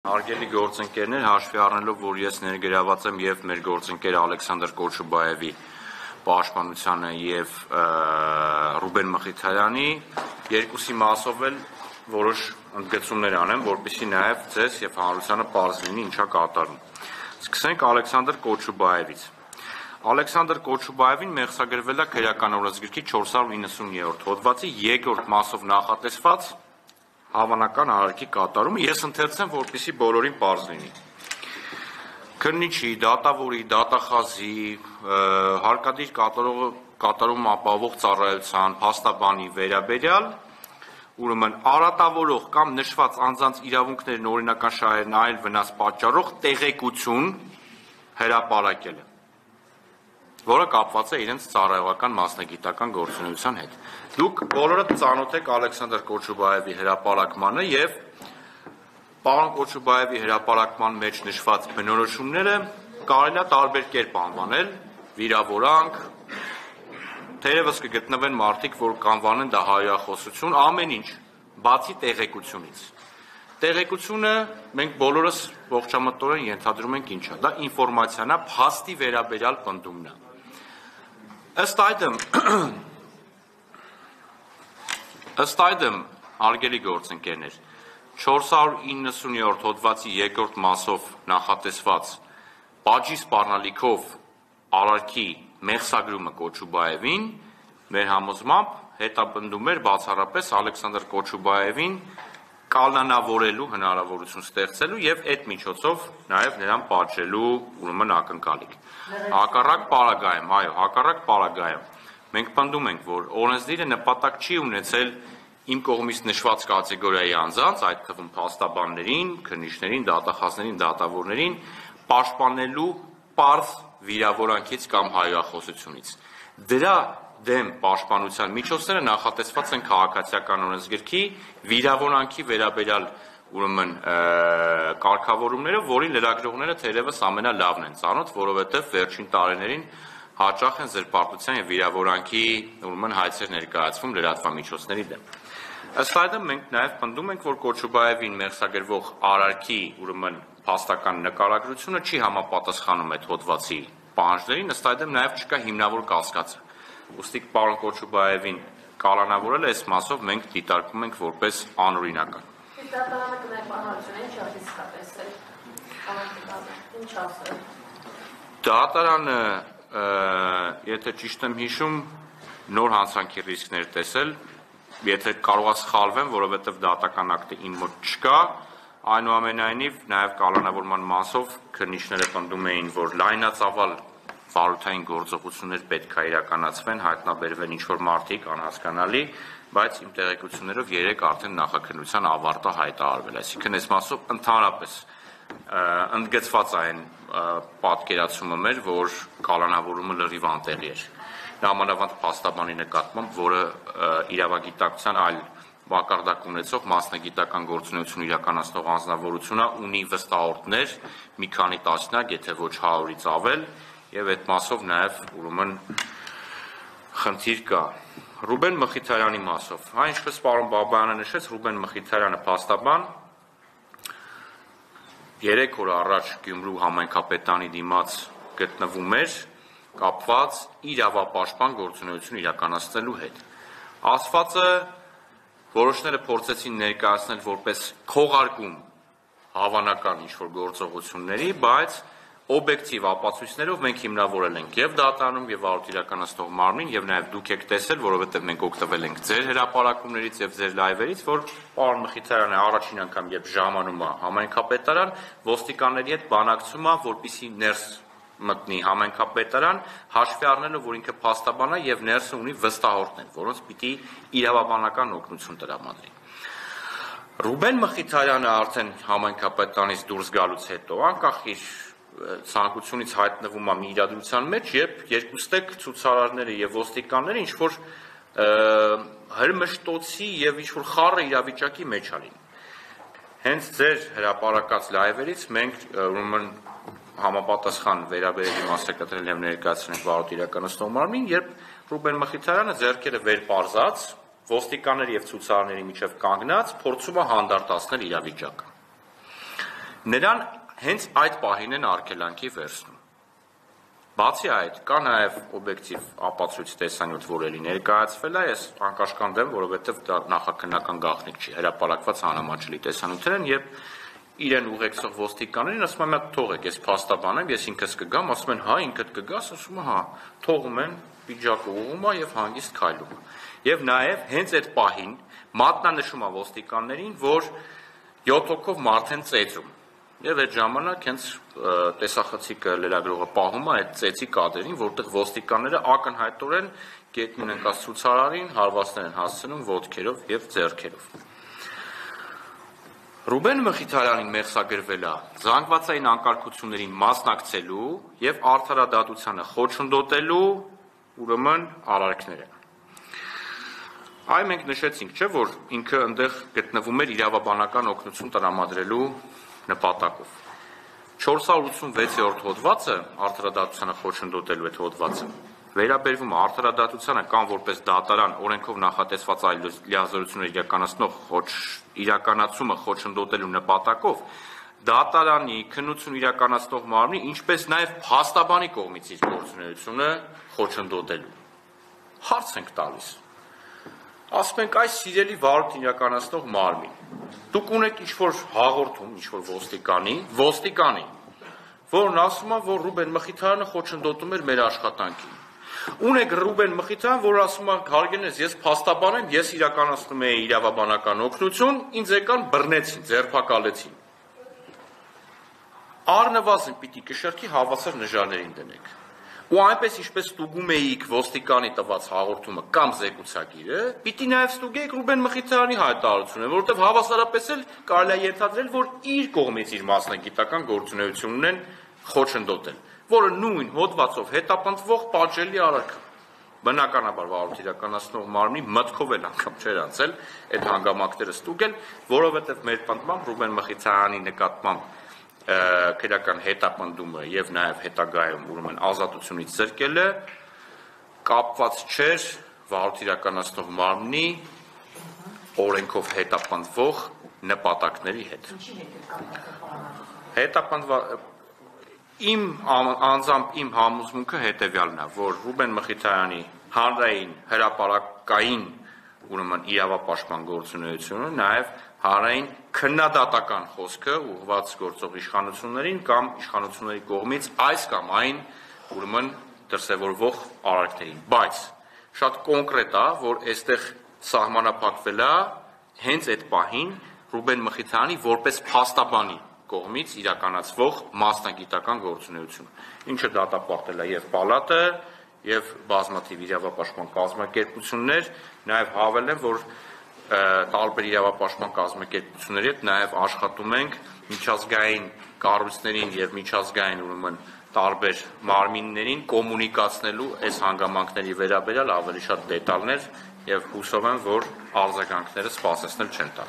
Հարգելի գործընկերներ, հաշվի առնելով, որ ես ներգրաված եմ եւ մեր գործընկեր Ալեքսանդր Կոչուբաևի պաշտպանությանը եւ Ռուբեն Մխիթարյանի երկուսի մասով էլ որոշ ընդգծումներ անեմ, որպեսզի նաեւ ձեզ եւ հանրությանը պարզ լինի ինչա կատարվում։ Սկսենք Ալեքսանդր Կոչուբաևից։ Ալեքսանդր Կոչուբաևին մեղսագրվել է քրեական օրենսգրքի 490-րդ հոդվածի 2-րդ մասով նախատեսված հավանական արարքի կատարումը, ես ընթերցեմ, որպեսզի բոլորին պարզ լինի։ Քննիչի, դատավորի, դատախազի, հարկադիր կատարում ապահովող ծառայության, փաստաբանի վերաբերյալ, ուրեմն արատավորող կամ նշված անձանց իրավունքներն օրինական շահերն այլ վնաս պատճառող տեղեկություն հրապարակելը, որը կապված է իրենց ծառայողական մասնագիտական գործունեության հետ։ Դուք բոլորը ծանոթ եք Ալեքսանդր Կոչուբաևի հրապարակմանը եւ պարոն Կոչուբաևի հրապարակման մեջ նշված բնորոշումները կարելի է տարբեր կերպ անվանել՝ վիրավորանք, թերևս կգտնվեն մարդիկ, որ կանվանեն դա հայրախոսություն, ամեն ինչ, բացի տեղեկությունից։ Տեղեկությունը մենք բոլորս ողջամտորեն ենթադրում ենք ինչ է, դա ինֆորմացիան է, փաստի վերաբերյալ պնդումն է։ Ըստ այդմ, հարգելի գործընկերներ, 490-րդ հոդվածի 2-րդ մասով նախատեսված պատժի սպառնալիքով արարքի մեղսագրումը Կոչուբաևին մեր համոզմամբ հետապնդում էր բացառապես Ալեքսանդր Կոչուբաևին կալանավորելու հնարավորություն ստեղծելու եւ այդ միջոցով նաեւ նրան պատժելու ուրեմն ակնկալիք։ Հակառակ պարագայում, այո, հակառակ պարագայում մենք պնդում ենք, որ օրենսդիրը նպատակ չի ունեցել իմ կողմից նշված կատեգորիայի անձանց, այդ թվում փաստաբաններին, քննիչներին, դատախազներին, դատավորներին պաշտպանելու պարզ վիրավորանքից կամ հայրախոսությունից։ Դրա դեմ պաշտպանության միջոցները նախատեսված են քաղաքացիական օրենսգրքի վիրավորանքի վերաբերյալ ուրեմն կարգավորումները, որի լրագրողները թերևս ամենալավն են ծանոթ, որովհետև վերջին տարիներին հաճախ են զրպարտության եւ վիրավորանքի ուրեմն հայցեր ներկայացվում լրատվամիջոցների դեմ։ Ըստ այդմ մենք նաեւ պնդում ենք, որ Կոչուբաևին մեղսագրվող արարքի ուրեմն փաստական նկարագրությունը չի համապատասխանում այդ հոդվածի պահանջներին, ըստ այդմ նաեւ չկա հիմնավոր կասկածը։ Ուստի պարոն Կոչուբաևին կալանավորել այս մասով մենք դիտարկում ենք որպես անօրինական։ Դատարանը, եթե ճիշտ եմ հիշում, նոր հանցանքի ռիսկներ տեսել, եթե կարող է սխալվեմ, որովհետև դատական ակտը իմ մոտ չկա, այնուամենայնիվ նաև կալանավորման մասով քննիչները պնդում էին, որ լայնածավալ վարութային գործողություններ պետք է իրականացվեն, հայտնաբերվեն ինչ-որ մարդիկ անհասկանալի, բայց իմ տեղեկություններով 3 արդեն նախաքննության ավարտը հայտարարվել, այսինքն այս մասով ընդհանրապես ընդգծված այն պատկերացումը մեր, որ կալանավորումը լրիվ անտեղի էր։ Նամանավանդ փաստաբանի նկատմամբ, որը իրավագիտակցության այլ մակարդակ ունեցող մասնագիտական գործունեություն իրականացնող անձնավորությունը ունի վստահորդներ, մի քանի տասնյակ, եթե ոչ 100-ից ավել, եւ այդ մասով նաեւ ուրեմն խնդիր կա։ Ռուբեն Մխիթարյանի մասով, ինչպես պարոն Բաբայանը նշեց, Ռուբեն Մխիթարյանը փաստաբան 3 օր առաջ Գյումրու համայնքապետանի դիմաց գտնվում էր կապված իրավապաշտպան գործունեություն իրականացնելու հետ։ Ասվածը որոշները փորձեցին ներկայացնել որպես քողարկում հավանական ինչ-որ գործողությունների, բայց օբյեկտիվ ապացույցներով մենք հիմնավորել ենք եւ դատարանում եւ վարույթ իրականացնող մարմին եւ նաեւ դուք եք տեսել, որովհետեւ մենք օգտվել ենք ձեր հրապարակումներից եւ ձեր լայվերից, որ պարոն Մխիթարյանը առաջին անգամ երբ ժամանում է համայնքապետարան, ոստիկանների հետ բանակցում է, որպեսզի ներս մտնի համայնքապետարան, հաշվի առնելով, որ ինքը փաստաբան է եւ ներսը ունի վստահորդներ, որոնց պիտի իրավաբանական օգնություն տրամադրի։ Ռուբեն Մխիթարյանը արդեն համայնքապետանից դուրս գալուց հետո, անկախ իր ցանկությունից հայտնվում է մի իրադրության մեջ, երբ երկուստեք ցուցարարները եւ ոստիկանները ինչ-որ հրմշտոցի եւ ինչ-որ խառը իրավիճակի մեջ են։ Հենց ձեր հրապարակած լայվերից մենք ուրեմն համապատասխան վերաբերելի մասնակցել եւ ներկայացրել ենք վարույթ իրականացնող մարմին, երբ Ռուբեն Մխիթարյանը ձեռքերը վեր պարզած, ոստիկանների եւ ցուցարարների միջև կանգնած, փորձում է հանդարտացնել իրավիճակը։ նրան հենց այդ պահին են արգելանքի վերցնում։ Բացի այդ, կա նաև օբյեկտիվ ապացույց տեսանյութ, որ էլի ներկայացվել է, ես անկաշկանդ եմ, որովհետև դա նախաքննական գաղտնիք չի, հրապարակված անհամաչելի տեսանյութեր են, երբ իրեն ուղեկցող ոստիկաններին ասում եմ, թողեք, ես փաստաբան եմ, ես ինքս կգամ, ասում են, հա, ինքդ կգաս, ասում եմ, հա, թողում են, պիջակը ուղղում է եւ հանգիստ քայլում է։ Եվ նաև հենց այդ պահին մատնանշում է ոստիկաններին, որ 7 հոգով մարդ են ծեծում։ Եվ այդ ժամանակ հենց տեսախցիկը լրագրողը պահում է այդ ծեծի կադրին, որտեղ ոստիկանները ակնհայտորեն գետնին ընկած ցուցարարին հարվածներ են հասցնում ոտքերով եւ ձեռքերով։ Ռուբեն Մխիթարյանին մեղսագրվել է զանգվածային անկարգություններին մասնակցելու եւ արդարադատությանը խոչընդոտելու ուրեմն արարքները։ Այ մենք նշեցինք, չէ՞, որ ինքը այնտեղ գտնվում էր իրավաբանական օգնություն տրամադրելու նպատակով։ 486-րդ հոդվածը արդարադատությանը խոչընդոտելու այդ հոդվածը վերաբերվում է արդարադատությանը կամ որպես դատարան օրենքով նախատեսված այլ լիազորություններ իրականացումը խոչընդոտելու նպատակով դատարանի քննություն իրականացնող մարմնի, ինչպես նաև փաստաբանի կողմից իր գործունեությունը խոչընդոտելու։ Հարց ենք տալիս։ Ասում ենք, այս սիրելի վարույթ իրականացնող մարմին, դուք ունեք ինչ-որ հաղորդում, ինչ-որ ոստիկանի, որն ասում է, որ Ռուբեն Մխիթարյանը խոչընդոտում էր մեր աշխատանքին։ Ունեք Ռուբեն Մխիթարյան, որ ասում է, հարգելնես, ես փաստաբան եմ, ես իրականացնում եի իրավաբանական օգնություն, ինձ եկան բռնեցին, ձերբակալեցին։ Առնվազն պիտի կշեռքի հավասար նժարներին դնեք։ Ու այնպես ինչպես ստուգում էիք ոստիկանի տված հաղորդումը կամ զեկուցակիրը, պիտի նաև ստուգեիք Ռուբեն Մխիթարյանի հայտարարությունը, որովհետև հավասարապես էլ կարելի է ենթադրել, որ իր կողմից իր մասնագիտական գործունեությունն են խոչընդոտել, որը նույն հոդվածով հետապնդվող պատժելի արարք է։ Բնականաբար վարույթ իրականացնող մարմնի մտքով էլ անգամ չէր անցել այդ հանգամանքները ստուգել, որովհետև մեր պնդմամբ Ռուբեն Մխիթարյանի նկատմամբ քրեական հետապնդումը եւ նաեւ հետագայում ուրեմն ազատությունից զրկելը կապված չէր վարույթ իրականացնող մարմնի օրենքով հետապնդվող նպատակների հետ։ Իմ անձամբ իմ համոզմունքը հետեւյալն է, որ Ռուբեն Մխիթարյանի հանրային հրապարակային ուրեմն իրավապաշտպան գործունեությունը նաեւ հանրային քննադատական խոսքը ուղղված գործող իշխանություններին կամ իշխանությունների կողմից այս կամ այն ուրեմն դրսևորվող արարքներին, բայց շատ կոնկրետ է, որ այստեղ սահմանափակվել է հենց այդ պահին Ռուբեն Մխիթարյանի որպես փաստաբանի կողմից իրականացվող մասնագիտական գործունեություն, ինչը դատապարտել է եւ պալատը, եւ բազմաթիվ իրավապաշտպան կազմակերպություններ, նաեւ հավելեմ, որ տարբեր իրավապաշտպան կազմակերպությունների հետ նաև աշխատում ենք միջազգային կառույցներին եւ միջազգային ուրեմն տարբեր մարմիններին կոմունիկացնելու այս հանգամանքների վերաբերյալ ավելի շատ դետալներ եւ հուսով եմ, որ արձագանքները սպասեցնել չեն տա։